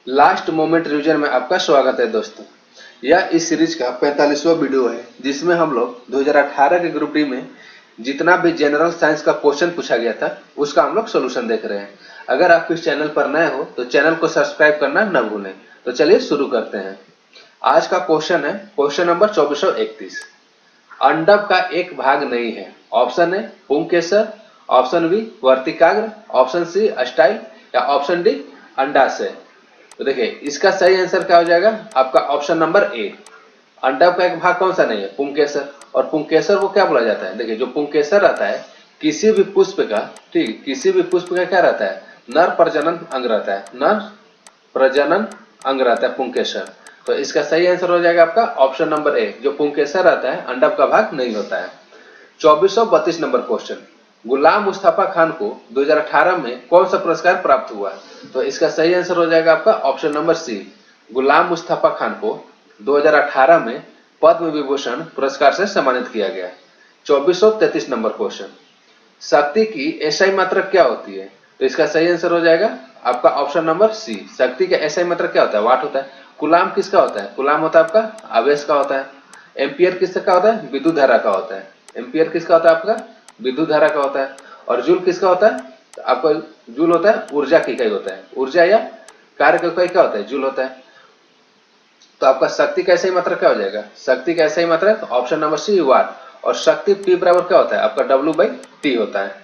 Last moment revision में आपका स्वागत है दोस्तों। यह इस सीरीज का 45वां वीडियो है जिसमें हम लोग 2018 के ग्रुप डी में जितना भी जनरल साइंस का क्वेश्चन पूछा गया था उसका हम लोग सोल्यूशन देख रहे हैं। अगर आप इस चैनल पर नए हो तो चैनल को सब्सक्राइब करना न भूलें। तो चलिए शुरू करते हैं। आज का क्वेश्चन है क्वेश्चन नंबर 2431। अंडक का एक भाग नहीं है। ऑप्शन है पुंकेसर, ऑप्शन बी वर्तिकाग्र, ऑप्शन सी अस्टाइल या ऑप्शन डी अंडाशय। तो देखिए इसका सही आंसर क्या हो जाएगा आपका ऑप्शन नंबर ए। अंडक का एक भाग कौन सा नहीं है? पुंकेसर। और पुंकेसर को क्या बोला जाता है? देखिए जो पुंकेसर रहता है किसी भी पुष्प का, ठीक, किसी भी पुष्प का क्या रहता है? नर प्रजनन अंग रहता है, नर प्रजनन अंग रहता है पुंकेसर। तो इसका सही आंसर हो जाएगा आपका ऑप्शन नंबर ए, जो पुंकेसर रहता है अंडक का भाग नहीं होता है। 2432 नंबर क्वेश्चन, गुलाम मुस्तफा खान को 2018 में कौन सा पुरस्कार प्राप्त हुआ? तो इसका सही आंसर हो जाएगा आपका ऑप्शन नंबर सी। गुलाम मुस्तफा खान को 2018 में पद्म विभूषण पुरस्कार से सम्मानित किया गया। 2433 नंबर क्वेश्चन, शक्ति की एसआई मात्रक क्या होती है? तो इसका सही आंसर हो जाएगा आपका ऑप्शन नंबर सी। शक्ति का एसआई मात्रक क्या होता है? वाट होता है। कूलाम किसका होता है? कूलाम होता है आपका आवेश का होता है। एम्पियर किसका होता है? विद्युत धारा का होता है। एम्पियर किसका होता है? आपका विद्युत धारा का होता है। और जूल किसका होता है? तो आपका जूल होता है ऊर्जा की इकाई होता है। ऊर्जा या कार्य का इकाई क्या होता है? जूल होता है। तो आपका शक्ति का सही मात्रक क्या हो जाएगा? शक्ति का सही मात्रक ऑप्शन नंबर सी वाट। और शक्ति P बराबर क्या होता है? आपका W/T होता है।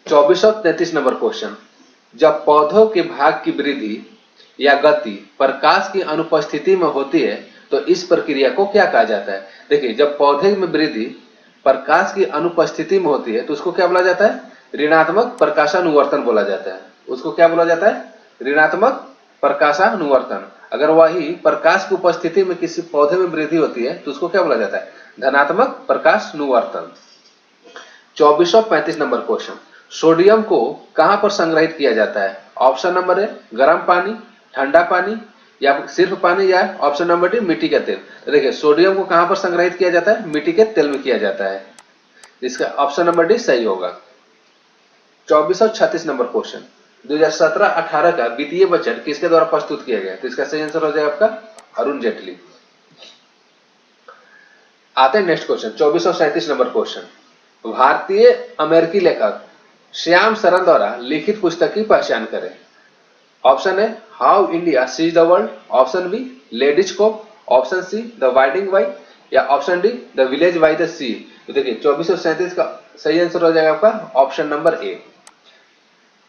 2433 नंबर क्वेश्चन, जब पौधों के भाग की वृद्धि या गति प्रकाश की अनुपस्थिति में होती है तो इस प्रक्रिया को क्या कहा जाता है? देखिए जब पौधे में वृद्धि प्रकाश की अनुपस्थिति में होती है तो उसको क्या बोला जाता है? ऋणात्मक प्रकाशानुवर्तन बोला जाता है। उसको क्या बोला जाता है? ऋणात्मक प्रकाशानुवर्तन। अगर वही प्रकाश की उपस्थिति में किसी पौधे में वृद्धि होती है तो उसको क्या बोला जाता है? धनात्मक प्रकाशानुवर्तन। 2435 नंबर क्वेश्चन, सोडियम को कहां पर संग्रहित किया जाता है? ऑप्शन नंबर ए गर्म पानी, ठंडा पानी या सिर्फ पानी, या ऑप्शन नंबर डी मिट्टी का तेल। तो देखिए सोडियम को कहां पर संग्रहित किया जाता है? मिट्टी के तेल में किया जाता है। इसका ऑप्शन नंबर डी सही होगा। 2436 नंबर क्वेश्चन, 2017-18 का वित्तीय बजट किसके द्वारा प्रस्तुत किया गया? तो इसका सही आंसर हो जाएगा आपका अरुण जेटली। आते हैं नेक्स्ट क्वेश्चन, 2437 नंबर क्वेश्चन, भारतीय अमेरिकी लेखक श्याम सरन द्वारा लिखित पुस्तक की पहचान करें। ऑप्शन है how India sees the world, option B ladies coupe, option C the winding wide या option D the village by the sea. तो देखिए 2437 का सही आंसर हो जाएगा आपका ऑप्शन नंबर ए।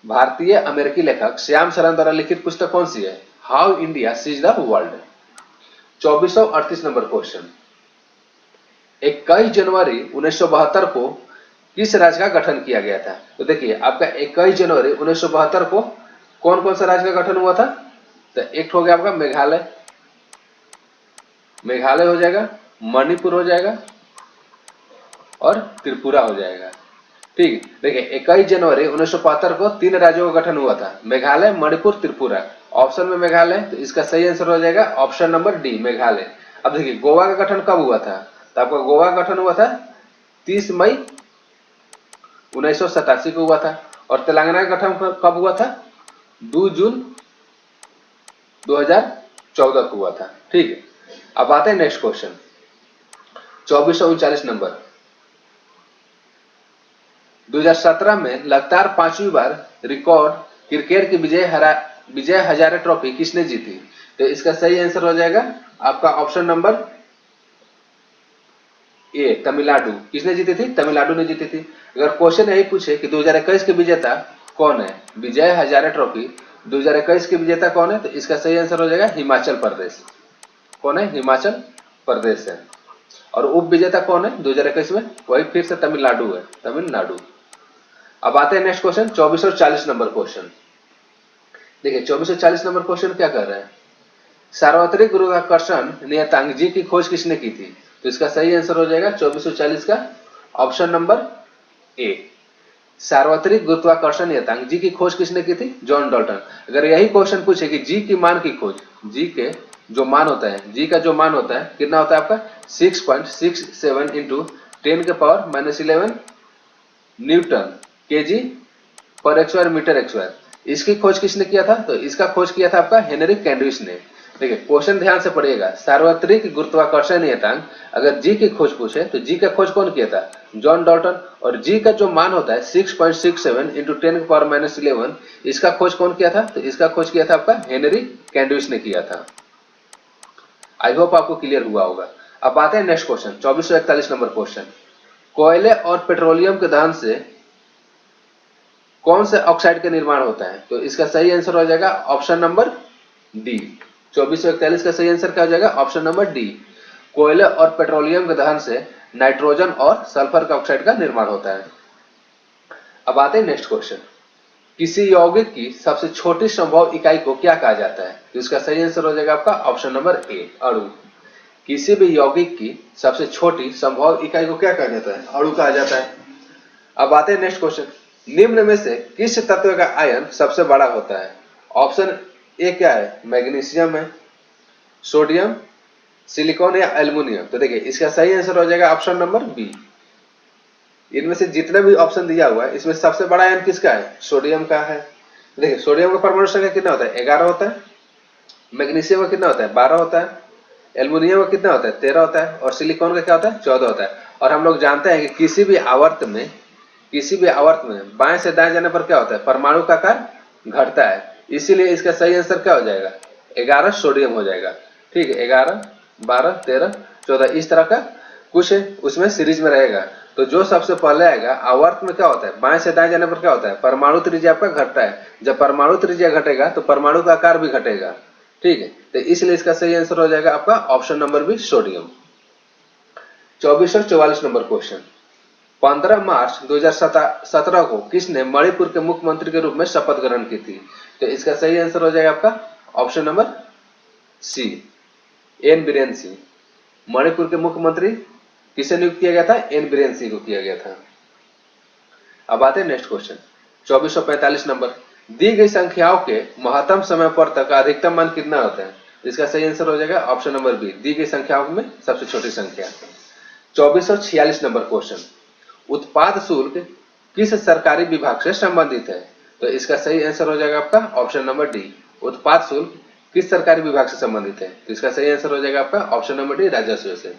भारतीय अमेरिकी लेखक श्याम सरन द्वारा लिखित पुस्तक कौन सी है? How India sees the world. 2438 number question, 21 जनवरी 1972 को किस राज्य का गठन किया गया था? तो देखिए आपका 21 जनवरी 1972 को कौन कौन सा राज्य का गठन हुआ था? तो एक हो गया आपका मेघालय, मेघालय हो जाएगा, मणिपुर हो जाएगा और त्रिपुरा हो जाएगा। ठीक, देखिए 21 जनवरी 1972 को 3 राज्यों का गठन हुआ था, मेघालय, मणिपुर, त्रिपुरा। ऑप्शन में मेघालय, तो इसका सही आंसर हो जाएगा ऑप्शन नंबर डी मेघालय। अब देखिए गोवा का गठन कब हुआ था? तो आपका गोवा का गठन हुआ था 30 मई 1987 को हुआ था। और तेलंगाना का गठन कब हुआ था? 2 जून 2014 को हुआ था। ठीक है, अब आते हैं नेक्स्ट क्वेश्चन, 2439 नंबर, 2017 में लगातार 5वीं बार रिकॉर्ड क्रिकेट की विजय हजारे ट्रॉफी किसने जीती? तो इसका सही आंसर हो जाएगा आपका ऑप्शन नंबर ए तमिलनाडु। किसने जीती थी? तमिलनाडु ने जीती थी। अगर क्वेश्चन यही पूछे कि 2021 के विजेता कौन है, विजय हजारे ट्रॉफी 2021 के विजेता कौन है, तो इसका सही आंसर हो जाएगा हिमाचल प्रदेश। कौन है? हिमाचल प्रदेश है। और उप विजेता कौन है 2021 में? वही फिर से तमिलनाडु है, तमिलनाडु। अब आते हैं नेक्स्ट क्वेश्चन, 2440 नंबर क्वेश्चन। देखिए 2440 नंबर क्वेश्चन क्या कर रहे हैं? सार्वत्रिक गुरुत्वाकर्षण नियतांक जी की खोज किसने की थी? तो इसका सही आंसर हो जाएगा 2440 का ऑप्शन नंबर ए। सार्वत्रिक गुरुत्वाकर्षण नियतांक जी की खोज किसने की थी? John Dalton. अगर यही क्वेश्चन पूछे कि जी की मान की खोज, जी के जो मान होता है, जी का जो मान होता है कितना होता है आपका 6.67 इंटू 10⁻⁻11 न्यूटन केजी पर x² मीटर x²। इसकी खोज किसने किया था? तो इसका खोज किया था आपका हेनरी कैंडिस ने। देखिए क्वेश्चन ध्यान से पढ़िएगा, सार्वत्रिक गुरुत्वाकर्षण नियतांक अगर जी की खोज पूछे तो जी का खोज कौन किया था? John Dalton. और जी का जो मान होता है 6.67 इंटू 10⁻11, इसका खोज कौन किया था? तो इसका खोज किया था आपका हेनरी कैंडिस ने किया था। आई होप आपको क्लियर हुआ होगा। अब आते हैं नेक्स्ट क्वेश्चन, 2441 नंबर क्वेश्चन। कोयले और पेट्रोलियम के दहन से कौन से ऑक्साइड का निर्माण होता है? तो इसका सही आंसर हो जाएगा ऑप्शन नंबर डी। 2441 का सही आंसर क्या हो जाएगा? Option number D. कोयले और पेट्रोलियम के दहन से नाइट्रोजन और सल्फर का ऑक्साइड का निर्माण होता है। अब आते हैं नेक्स्ट क्वेश्चन, किसी यौगिक की सबसे छोटी संभव इकाई को क्या कहा जाता है? तो इसका सही आंसर हो जाएगा आपका ऑप्शन नंबर ए, अणु। किसी भी यौगिक की सबसे छोटी संभव इकाई को क्या कहा जाता है? अणु कहा जाता है। अब आते हैं नेक्स्ट क्वेश्चन, निम्न में से किस तत्व का आयन सबसे बड़ा होता है? ऑप्शन ए क्या है? मैग्नीशियम है, सोडियम, सिलिकॉन या एल्युमिनियम। तो देखिए इसका सही आंसर हो जाएगा ऑप्शन नंबर बी। इनमें से जितना भी ऑप्शन दिया हुआ है इसमें सबसे बड़ा आयन किसका है? सोडियम का है। देखिए सोडियम का परमाणु संख्या कितना होता है? 11 होता है। मैग्नीशियम का कितना होता है? 12 होता है। एल्युमिनियम का कितना होता है? 13 होता है। और सिलिकॉन का क्या होता है? 14 होता है। और हम लोग जानते हैं कि किसी भी आवर्त में बाएं से दाएं जाने पर क्या होता है? परमाणु का आकार घटता है। इसीलिए इसका सही आंसर क्या हो जाएगा? 11 सोडियम हो जाएगा। ठीक है, 11, 12, 13, 14 इस तरह का कुछ उसमें सीरीज में रहेगा। तो जो सबसे पहले आएगा आवर्त में क्या होता है? बाएं से दाएं जाने पर क्या होता है? परमाणु त्रिज्या आपका घटता है। जब परमाणु त्रिज्या घटेगा तो परमाणु का आकार भी घटेगा। ठीक है, तो इसलिए इसका सही आंसर हो जाएगा आपका option number B, sodium. 2444 number question, 15 मार्च 2017 को किसने मणिपुर के मुख्यमंत्री के रूप में शपथ ग्रहण की थी? तो इसका सही आंसर हो जाएगा आपका option number C, N Biren Singh. Manipur के मुख्यमंत्री किसे नियुक्त किया गया था? एन बीरेन सिंह को किया गया था। अब आते हैं नेक्स्ट क्वेश्चन, 2445 नंबर, दी गई संख्याओं के महत्तम समय पर तक अधिकतम मान कितना होता है? इसका सही आंसर हो जाएगा ऑप्शन नंबर बी, दी गई संख्याओं में सबसे छोटी संख्या। 2446 नंबर क्वेश्चन, उत्पाद शुल्क किस सरकारी विभाग से संबंधित है? तो इसका सही आंसर हो जाएगा आपका ऑप्शन नंबर डी, उत्पाद शुल्क किस सरकारी विभाग से संबंधित है? तो इसका सही आंसर हो जाएगा आपका ऑप्शन नंबर डी, राजस्व से।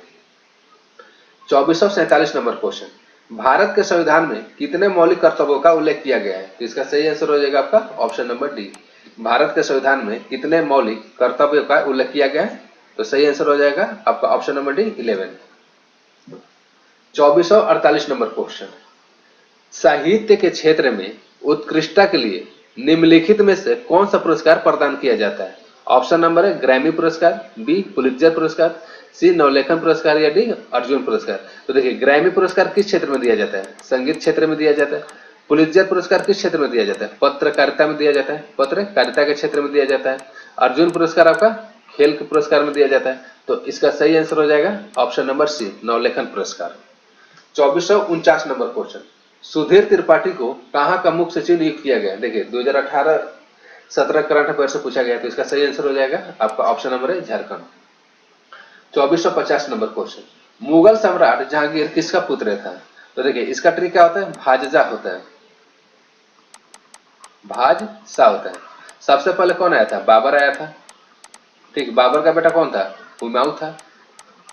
2447 नंबर क्वेश्चन, भारत के संविधान में कितने मौलिक कर्तव्यों का उल्लेख किया गया है? तो इसका सही आंसर हो जाएगा आपका ऑप्शन नंबर डी, भारत के संविधान में कितने मौलिक कर्तव्यों का उल्लेख किया गया है? तो सही आंसर हो जाएगा आपका option number D, 11। 2448 number question, साहित्य के क्षेत्र में उत्कृष्टता के लिए निम्नलिखित में से कौन सा पुरस्कार प्रदान किया जाता है? ऑप्शन नंबर है ग्रैमी पुरस्कार, बी पुलित्जर पुरस्कार, सी नवलेखन पुरस्कार या डी अर्जुन पुरस्कार। तो देखिए ग्रैमी पुरस्कार किस क्षेत्र में दिया जाता है? संगीत क्षेत्र में दिया जाता है। पुलित्जर पुरस्कार किस क्षेत्र में दिया जाता है? पत्रकारिता में दिया जाता है, पत्रकारिता के क्षेत्र में दिया जाता है। अर्जुन पुरस्कार आपका खेल के पुरस्कार में दिया जाता है। तो इसका सही आंसर हो जाएगा ऑप्शन नंबर सी, नवलेखन पुरस्कार। 2449 नंबर क्वेश्चन, सुधीर त्रिपाठी को कहां का मुख्य सचिव नियुक्त किया गया? देखिए 2018-17 करंट अफेयर से पूछा गया, तो इसका सही आंसर हो जाएगा आपका ऑप्शन नंबर है झारखंड। 2450 नंबर क्वेश्चन, मुगल सम्राट जहांगीर किसका पुत्र था? तो देखिए इसका ट्रिक क्या होता है? भाजजा होता है, भाज सा होता है। सबसे पहले कौन आया था? बाबर आया था। ठीक, बाबर का बेटा कौन था? हुमायूं था।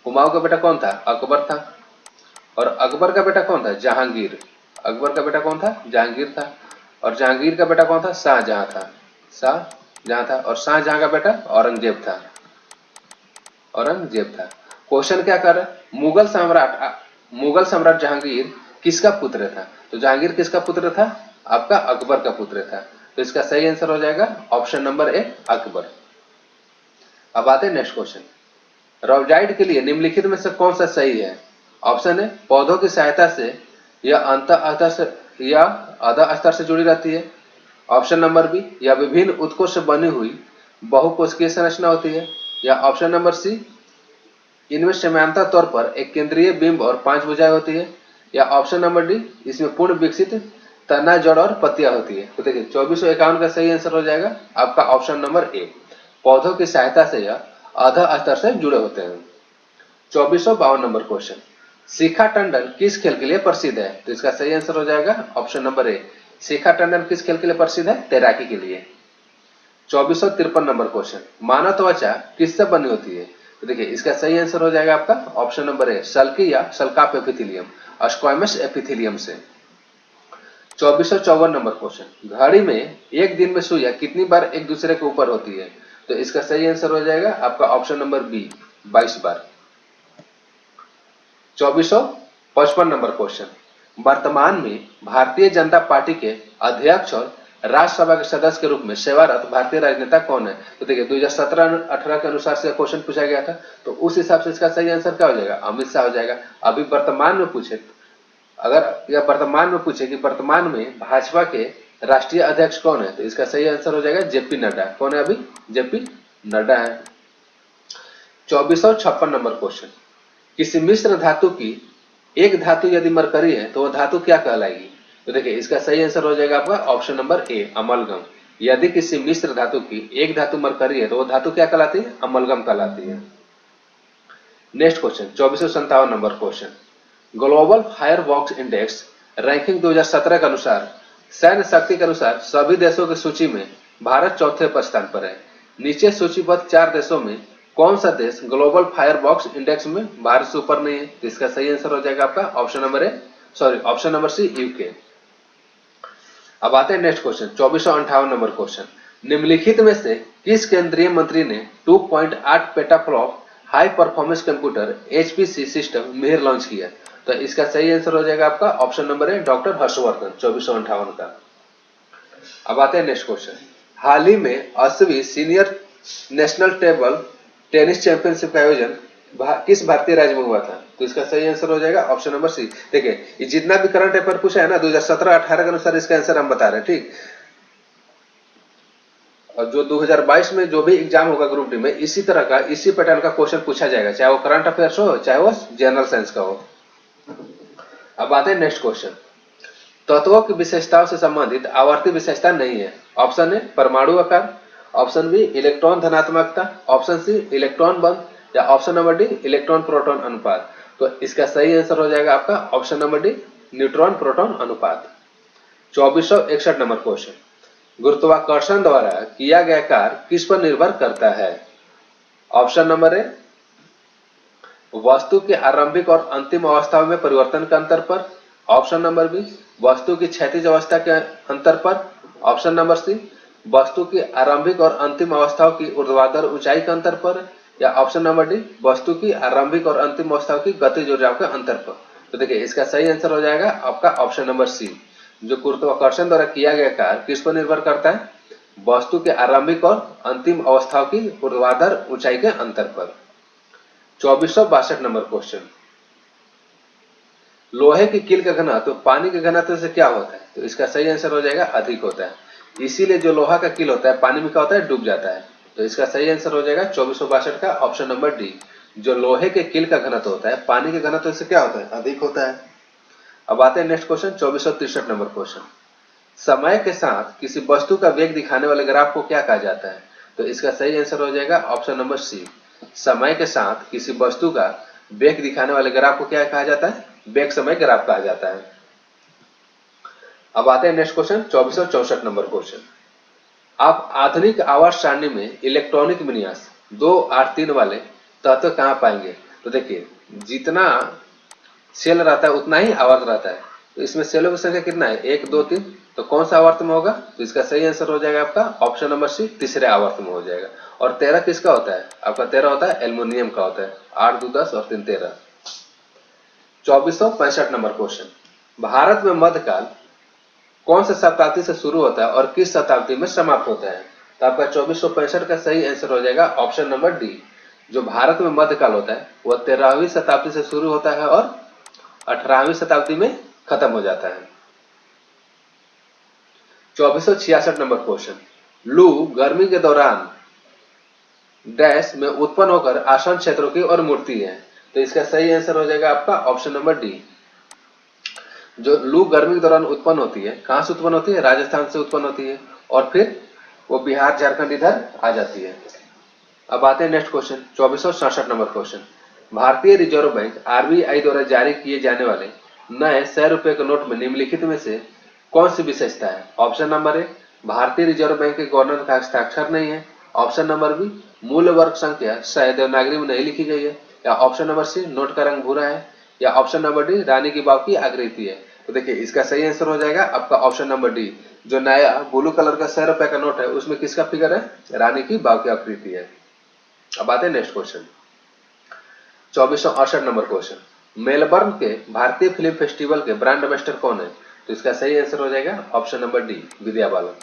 हुमायूं का बेटा कौन था? अकबर था। और अकबर का बेटा कौन था? जहांगीर। अकबर का बेटा कौन था? जहांगीर था। और जहांगीर का बेटा कौन था? शाहजहां था। शाहजहां था। और शाहजहां का बेटा औरंगजेब था। औरंगजेब था। क्वेश्चन क्या कर रहा है? मुगल सम्राट जहांगीर किसका पुत्र था? तो जहांगीर किसका पुत्र था? आपका अकबर का पुत्र था। तो इसका सही आंसर हो जाएगा ऑप्शन नंबर ए, अकबर। अब आते हैं नेक्स्ट क्वेश्चन, रोबजाइट के लिए निम्नलिखित में से कौन सा सही है? ऑप्शन है पौधों की सहायता से या अधः स्तर से जुड़ी रहती है। ऑप्शन नंबर बी, या विभिन्न उत्कोष से बनी हुई बहुकोशिकीय संरचना होती है। या ऑप्शन नंबर सी, इनमें समानांतर तौर पर एक केंद्रीय बिंब और 5 भुजाएं होती है। या ऑप्शन नंबर डी, इसमें पूर्ण विकसित तना, जड़ और पत्तियां होती है। तो देखिए 2451 का सही आंसर हो जाएगा आपका ऑप्शन नंबर ए, पौधों की सहायता से या अधः स्तर से जुड़े होते हैं। 2452 नंबर क्वेश्चन, शिखा टंडन किस खेल के लिए प्रसिद्ध है? तो इसका सही आंसर हो जाएगा ऑप्शन नंबर ए, शिखा टंडन किस खेल के लिए प्रसिद्ध है? तैराकी के लिए। 2453 नंबर क्वेश्चन, मानव त्वचा किससे बनी होती है? तो देखिए इसका सही आंसर हो जाएगा आपका ऑप्शन नंबर ए, सल्की या सल्काप एपिथेलियम, स्क्वामस एपिथेलियम से। 2454 नंबर क्वेश्चन, घड़ी में एक दिन में सुइयां कितनी बार एक दूसरे के ऊपर होती है? तो इसका सही आंसर हो जाएगा आपका ऑप्शन नंबर बी, 22 बार। 2455 नंबर क्वेश्चन, वर्तमान में भारतीय जनता पार्टी के अध्यक्ष और राज्यसभा के सदस्य के रूप में सेवारत भारतीय राजनेता कौन है? तो देखिए 2017-18 के अनुसार से क्वेश्चन पूछा गया था, तो उस हिसाब से इसका सही आंसर क्या हो जाएगा? अमित शाह हो जाएगा। अभी वर्तमान में पूछे, अगर यह वर्तमान में पूछे कि वर्तमान में भाजपा के राष्ट्रीय अध्यक्ष कौन है, तो इसका सही आंसर हो जाएगा जेपी नड्डा। कौन है अभी? जेपी नड्डा है। 2456 नंबर क्वेश्चन, किसी मिश्र धातु की एक धातु यदि मरकरी है तो वह धातु क्या कहलाएगी? तो देखिए इसका सही आंसर हो जाएगा आपका ऑप्शन नंबर ए, अमलगम। यदि किसी मिश्र धातु की एक धातु मरकरी है तो वह धातु क्या कहलाती है? अमलगम कहलाती है। Next question 2457 number question, global फायरवॉक्स इंडेक्स रैंकिंग 2017 के अनुसार सैन्य शक्ति के अनुसार सभी देशों की सूची में भारत चौथे स्थान पर है। नीचे सूचीबद्ध 4 देशों में कौन सा देश ग्लोबल फायरवॉक्स इंडेक्स में भारत से ऊपर नहीं है? तो इसका सही आंसर हो जाएगा आपका ऑप्शन नंबर सी, यूके। अब आते हैं नेक्स्ट क्वेश्चन 2458 नंबर क्वेश्चन, निम्नलिखित में से किस केंद्रीय मंत्री ने 2.8 petaflop high performance computer HPC system Mihir launch किया? तो इसका सही आंसर हो जाएगा आपका ऑप्शन नंबर है डॉक्टर हर्षवर्धन, 2458 का। अब आते हैं नेक्स्ट क्वेश्चन, हाल ही में 80वीं senior national table tennis championship का आयोजन किस भारतीय राज्य में हुआ था? तो इसका सही आंसर हो जाएगा ऑप्शन नंबर सी। देखिए ये जितना भी करंट अफेयर पूछा है ना 2017-18 के अनुसार इसका आंसर हम बता रहे हैं, ठीक। और जो 2022 में जो भी एग्जाम होगा ग्रुप डी में इसी तरह का, इसी पैटर्न का क्वेश्चन पूछा जाएगा, चाहे वो करंट अफेयर्स हो चाहे वो जनरल साइंस का हो। अब आते हैं नेक्स्ट क्वेश्चन, तत्वों की विशेषताओं से संबंधित आवर्ती विशेषता नहीं है। ऑप्शन ए परमाणु आकार, ऑप्शन बी इलेक्ट्रॉन धनात्मकता, ऑप्शन सी इलेक्ट्रॉन बंध, या option number D electron proton अनुपात। तो इसका सही आंसर हो जाएगा आपका option number D, neutron proton अनुपात। 2461 नंबर क्वेश्चन, गुरुत्वाकर्षण द्वारा किया गया कार्य किस पर निर्भर करता है? ऑप्शन नंबर ए वस्तु के आरंभिक और अंतिम अवस्थाओं में परिवर्तन के अंतर पर, ऑप्शन नंबर बी वस्तु की क्षैतिज अवस्था के अंतर पर, ऑप्शन नंबर सी वस्तु की आरंभिक और अंतिम अवस्थाओं की ऊर्ध्वाधर ऊंचाई के अंतर पर, या ऑप्शन नंबर डी वस्तु की आरंभिक और अंतिम अवस्थाओं की गतिज ऊर्जाओं के अंतर पर। तो देखिए इसका सही आंसर हो जाएगा आपका ऑप्शन नंबर सी, जो गुरुत्वाकर्षण द्वारा किया गया कार्य किस पर निर्भर करता है? वस्तु के आरंभिक और अंतिम अवस्थाओं की ऊर्ध्वाधर ऊंचाई के अंतर पर। 2462 नंबर क्वेश्चन, लोहे की कील का घनत्व पानी के घनत्व से क्या होता है? तो इसका सही आंसर हो जाएगा अधिक होता है। इसीलिए जो लोहा का कील होता है पानी में क्या होता है? डूब जाता है। तो इसका सही आंसर हो जाएगा 2462 का ऑप्शन नंबर डी, जो लोहे के कील का घनत्व होता है पानी के घनत्व से क्या होता है? अधिक होता है। अब आते हैं नेक्स्ट क्वेश्चन 2463 नंबर क्वेश्चन, समय के साथ किसी वस्तु का वेग दिखाने वाले ग्राफ को क्या कहा जाता है? तो इसका सही आंसर हो जाएगा ऑप्शन नंबर सी, समय के साथ किसी वस्तु का वेग दिखाने वाले ग्राफ को क्या कहा जाता है? वेग समय ग्राफ कहा जाता है। अब आते हैं नेक्स्ट क्वेश्चन 2464 नंबर क्वेश्चन, आप आधुनिक आवर्त सारणी में इलेक्ट्रॉनिक विन्यास 2 8 3 वाले तत्व कहां पाएंगे? तो देखिए जितना सेल रहता है उतना ही आवर्त रहता है, तो इसमें सेलों की संख्या कितना है? 1 2 3, तो कौन सा आवर्त में होगा? तो इसका सही आंसर हो जाएगा आपका ऑप्शन नंबर सी, तीसरे आवर्त में हो जाएगा। और 13 किसका होता है? आपका 13 होता है एल्युमिनियम का होता है, 8 2 10 और 3 13। 2465 नंबर क्वेश्चन, भारत में मध्यकाल कौन सा शताब्दी से शुरू होता है और किस शताब्दी में समाप्त होता है? तो आपका 2465 का सही आंसर हो जाएगा ऑप्शन नंबर डी, जो भारत में मध्यकाल होता है वह 13वीं शताब्दी से शुरू होता है और 18वीं शताब्दी में खत्म हो जाता है। 2466 नंबर क्वेश्चन, लू गर्मी के दौरान डैश में उत्पन्न होकर आसन क्षेत्रों की ओर मुड़ती है। तो इसका सही आंसर हो जाएगा आपका ऑप्शन नंबर डी, जो लू गर्मी के दौरान उत्पन्न होती है, कहां से उत्पन्न होती है? राजस्थान से उत्पन्न होती है और फिर वो बिहार झारखंड इधर आ जाती है। अब आते हैं नेक्स्ट क्वेश्चन 2467 नंबर क्वेश्चन, भारतीय रिजर्व बैंक आरबीआई द्वारा जारी किए जाने वाले नए 100 रुपए के नोट में निम्नलिखित में से कौन सी विशेषता है? ऑप्शन नंबर ए, भारतीय रिजर्व बैंक के गवर्नर का हस्ताक्षर नहीं है। ऑप्शन नंबर बी, मूल वर्ग संख्या शायद देवनागरी में नहीं लिखी गई है। या ऑप्शन नंबर सी, नोट का रंग भूरा है। या ऑप्शन नंबर डी, रानी की बाव की आकृति है। तो देखिए इसका सही आंसर हो जाएगा आपका ऑप्शन नंबर डी। जो नया ब्लू कलर का 100 रुपए का नोट है उसमें किसका फिगर है? रानी की बाव की आकृति है। अब आते हैं next question, 2468 number question. Melbourne के भारतीय फिल्म फेस्टिवल के ब्रांड एम्बेसडर कौन है? तो इसका सही आंसर हो जाएगा option number D, Vidya Balan.